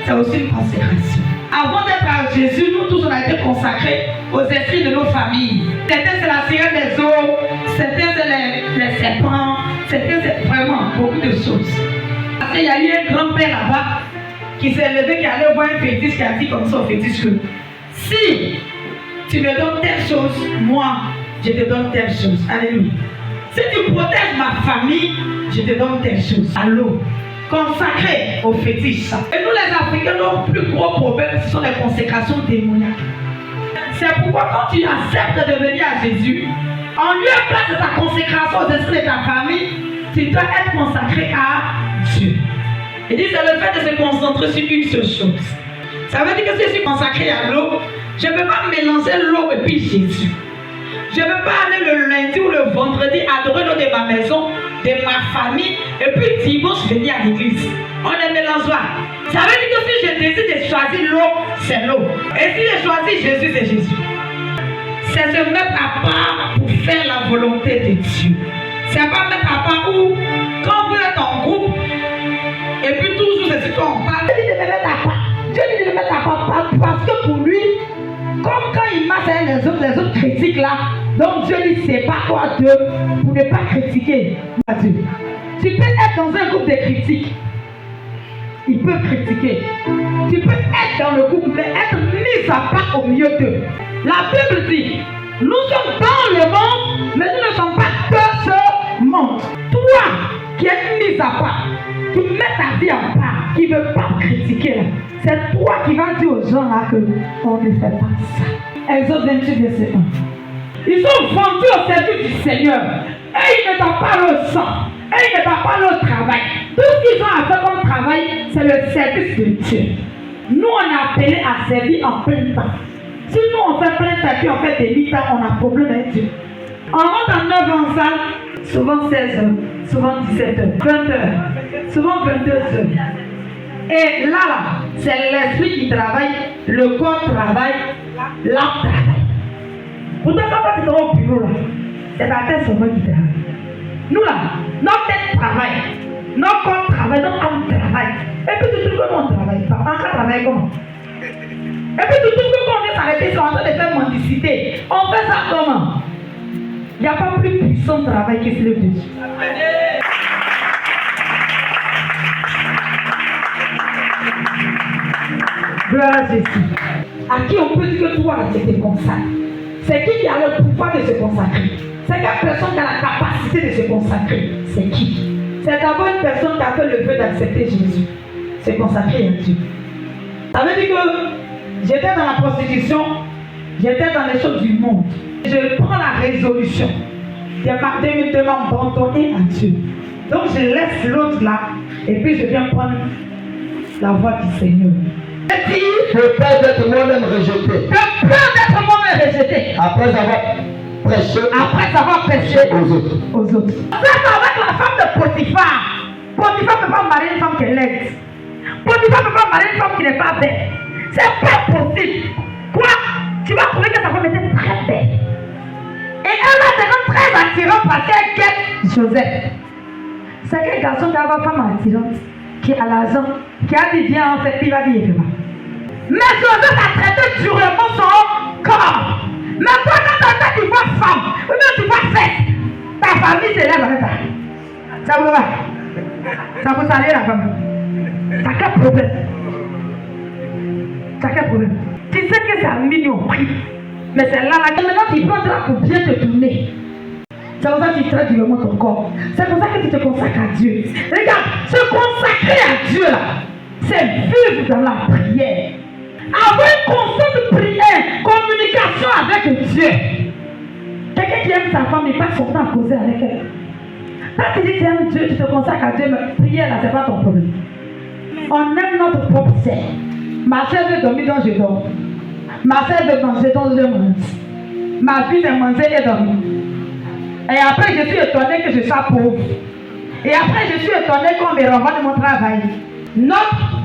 c'est aussi une consécration. Avant d'être à Jésus, nous tous on a été consacrés aux esprits de nos familles. Certains c'est la sirène des eaux, certains c'est les serpents, certains c'est vraiment beaucoup de choses. Parce qu'il y a eu un grand-père là-bas qui s'est levé, qui allait voir un fétiche, qui a dit comme ça au fétiche que si tu me donnes telle chose, moi je te donne telle chose. Alléluia. Si tu protèges ma famille, je te donne telle chose. Allô. Consacré aux fétiches. Et nous les Africains, nos plus gros problèmes, ce sont les consécrations démoniaques. C'est pourquoi quand tu acceptes de venir à Jésus, en lieu et place de ta consécration aux esprits de ta famille, tu dois être consacré à Dieu. Il dit c'est le fait de se concentrer sur une seule chose. Ça veut dire que si je suis consacré à l'eau, je ne peux pas mélanger l'eau et puis Jésus. Je ne peux pas aller le lundi ou le vendredi adorer l'eau de ma maison, de ma famille, et puis dimanche venir à l'église. On ne mélange pas. Ça veut dire que si je décide de choisir l'eau, c'est l'eau. Et si je choisis Jésus, c'est Jésus. C'est se mettre à part pour faire la volonté de Dieu. C'est pas mettre à part où, quand vous êtes en groupe, et puis toujours c'est ce qu'on parle. Dieu dit de me mettre à part. Dieu dit de me mettre à part parce que pour lui, comme quand il marche avec les autres critiques là, donc Dieu dit c'est pas toi Dieu pour ne pas critiquer Dieu. Tu peux être dans un groupe de critiques. Ils peuvent critiquer. Tu peux être dans le groupe, mais être mis à part au milieu d'eux. La Bible dit, nous sommes dans le monde, mais nous ne sommes pas de ce monde. Toi qui es mis à part, qui mets ta vie à part, qui ne veut pas critiquer là, c'est toi qui vas dire aux gens là que on ne fait pas ça. Exode 28, verset 1. Ils sont vendus au service du Seigneur. Et ils ne donnent pas le sang. Et ils ne donnent pas le travail. Tout ce qu'ils ont à faire comme travail, c'est le service de Dieu. Nous, on est appelés à servir en plein temps. Si nous, on fait plein temps, puis on fait des mi-temps, on a problème avec Dieu. On rentre en 9 ans en salle, souvent 16 heures, souvent 17 heures, 20 heures, souvent 22 heures. Et là, c'est l'esprit qui travaille, le corps travaille, l'âme travaille. Pourtant, quand tu es au bureau, là, c'est ta tête seulement qui travaille. Nous, là, notre tête travaille, notre corps travaille, notre âme travaille. Et puis, tu trouves que nous, on ne travaille pas. En cas, travaille comment? Et puis, tu trouves que quand on vient s'arrêter, c'est en train de faire mendicité. On fait ça comment? Il n'y a pas plus puissant de travail que celui de Dieu. Gloire à Jésus. À qui on peut dire que toi, tu te consacres? C'est qui a le pouvoir de se consacrer? C'est quelle personne qui a la capacité de se consacrer? C'est qui? C'est d'abord une personne qui a fait le vœu d'accepter Jésus. Se consacrer à Dieu. Ça veut dire que j'étais dans la prostitution, j'étais dans les choses du monde. Je prends la résolution de m'abandonner à Dieu. Donc je laisse l'autre là et puis je viens prendre la voix du Seigneur. Je peur d'être moi-même rejeté. Je peur d'être moi-même rejeté. Après avoir prêché aux autres. C'est avec la femme de Potiphar. Potiphar ne peut pas marier une femme qui est laide. Potiphar ne peut pas marier une femme qui n'est pas belle. C'est pas possible. Quoi? Tu vas trouver que sa femme était très belle. Et elle va être très attirante parce qu'elle guette Joseph. C'est quel garçon qui a une femme attirante, qui a l'argent, qui a dit viens en fait, puis il va dire viens. Mais Joseph a traité durement son corps. Mais toi, quand tu vois femme, ou bien tu vois fête, ta famille s'élève avec ça. Ça vous va? Ça vous saluer la femme? T'as quel problème? T'as quel problème? Tu sais que c'est un mignon prix. Mais c'est là, maintenant tu prendras pour bien te tourner. C'est pour ça que tu traites durement ton corps. C'est pour ça que tu te consacres à Dieu. Regarde, se consacrer à Dieu là, c'est vivre dans la prière. Avoir une constante prière, communication avec Dieu. Quelqu'un qui aime sa femme, il passe son temps à causer avec elle. Quand tu dis que tu aimes Dieu, tu te consacres à Dieu, mais prière là, c'est pas ton problème. On aime notre propre sœur. Ma soeur veut dormir donc je dors. Ma soeur veut manger donc je mange. Ma fille veut manger et dormir. Et après je suis étonné que je sois pauvre. Et après je suis étonné qu'on me renvoie de mon travail. Notre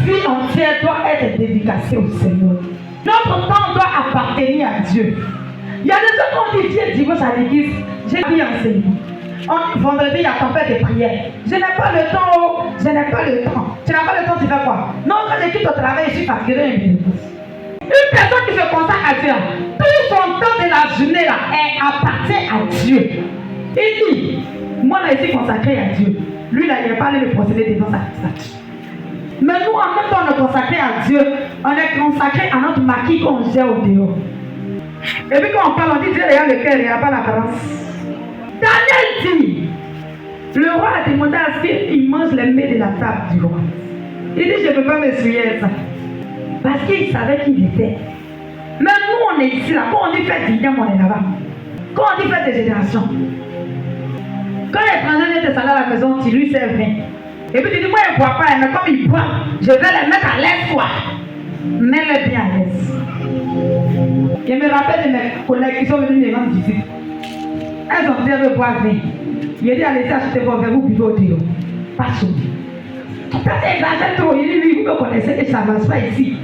vie entière doit être dédicacée au Seigneur. Notre temps doit appartenir à Dieu. Il y a des gens qui ont dit Dieu divorce à l'église. J'ai vu enseignement. Vendredi, il y a tempête de prière. Je n'ai pas le temps, oh. Je n'ai pas le temps. Tu n'as pas le temps, tu fais quoi? Non, quand je quitte au travail, je suis fatigué. Une personne qui se consacre à Dieu, tout son temps de la journée là, appartient à Dieu. Il dit, moi là, je suis consacré à Dieu. Lui là, il n'a pas allé le procéder devant sa statue. Mais nous, en même temps, on est consacré à Dieu. On est consacré à notre maquis qu'on gère au dehors. Et puis quand on parle, on dit Dieu regarde le cœur, il n'y a pas l'apparence. Daniel dit, le roi a demandé à ce qu'il mange les mets de la table du roi. Il dit, je ne peux pas m'essuyer ça. Parce qu'il savait qui il était. Mais nous, on est ici là. Quand on dit fête d'Indien, on est là-bas. Quand on dit fête de génération. Quand l'étranger vient te saler à la maison, tu lui sers vin. Et puis tu dis, moi je ne bois pas, mais comme il boit, je vais les mettre à l'aise quoi. Mets-les bien à l'aise. Je me rappelle de mes collègues qui sont venus me rendre visite. Elles ont dit, elles veulent boire vin. Il a dit, allez acheter vos verres, vous buvez au déo. Pas chaud. Tu peux t'exagérer trop. Il dit, oui, vous me connaissez et ça ne marche pas ici.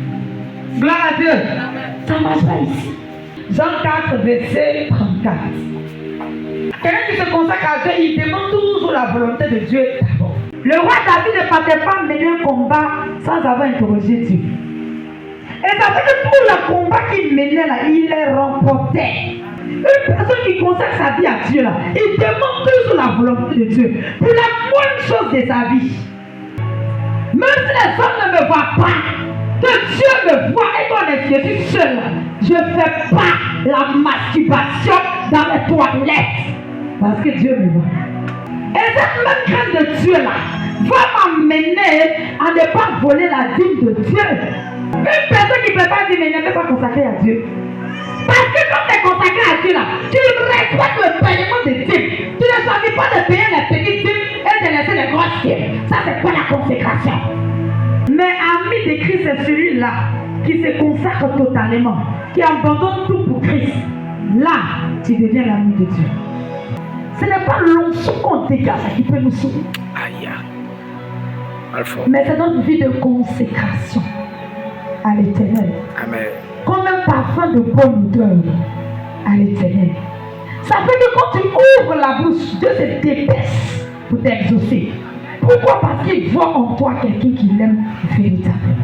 Gloire à Dieu. Ça ne marche pas ici. Jean 4, verset 34. Quelqu'un qui se consacre à Dieu, il demande toujours la volonté de Dieu d'abord. Le roi David ne partait pas mener un combat sans avoir interrogé Dieu. Et ça fait que tout le combat qu'il menait là, il les remportait. Une personne qui consacre sa vie à Dieu là, il demande toujours la volonté de Dieu pour la moindre chose de sa vie. Même si les hommes ne me voient pas, que Dieu me voit et qu'on est seul, je ne fais pas la masturbation dans les toilettes. Parce que Dieu me voit. Et cette même crainte de Dieu là va m'amener à ne pas voler la dîme de Dieu. Une personne qui ne peut pas dire mais ne peut pas consacrer à Dieu. Parce que quand tu es consacré à Dieu là, tu respectes le paiement des dîmes. Tu ne choisis pas de payer les petites dîmes et de laisser les grosses dîmes. Ça c'est pas la consécration. Mais ami de Christ, c'est celui-là qui se consacre totalement, qui abandonne tout pour Christ. Là, tu deviens l'ami de Dieu. Ce n'est pas l'onction qu'on dégage qui peut nous sauver. Aïe. Mais c'est notre vie de consécration à l'Éternel. Amen. Comme un parfum de bonne odeur à l'Éternel. Ça fait que quand tu ouvres la bouche, Dieu se dépêche pour t'exaucer. Pourquoi? Parce qu'il voit en toi quelqu'un qui l'aime véritablement.